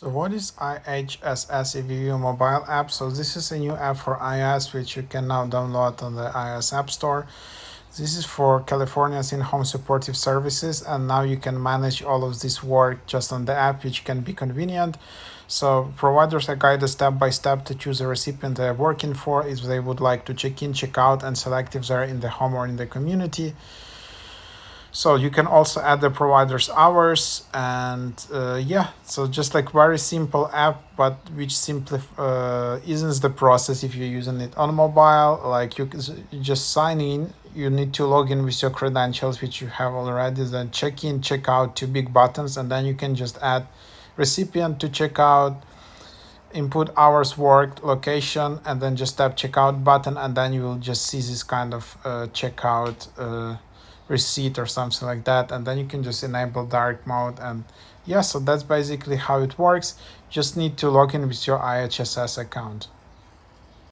So what is IHSS EVV mobile app? So this is a new app for iOS which you can now download on the iOS App Store. This is for California's in-home supportive services, and now you can manage all of this work just on the app, which can be convenient. So providers are guided step by step to choose a recipient they're working for if they would like to check in, check out, and select if they're in the home or in the community. So you can also add the provider's hours, and yeah, so just like very simple app, but which simply eases the process if you're using it on mobile. Like you just sign in, you need to log in with your credentials, which you have already, then check in, check out, two big buttons, and then you can just add recipient to check out, input hours worked, location, and then just tap checkout button, and then you will just see this kind of checkout receipt or something like that, and then you can just enable dark mode. And yeah, so that's basically how it works. Just need to log in with your IHSS account.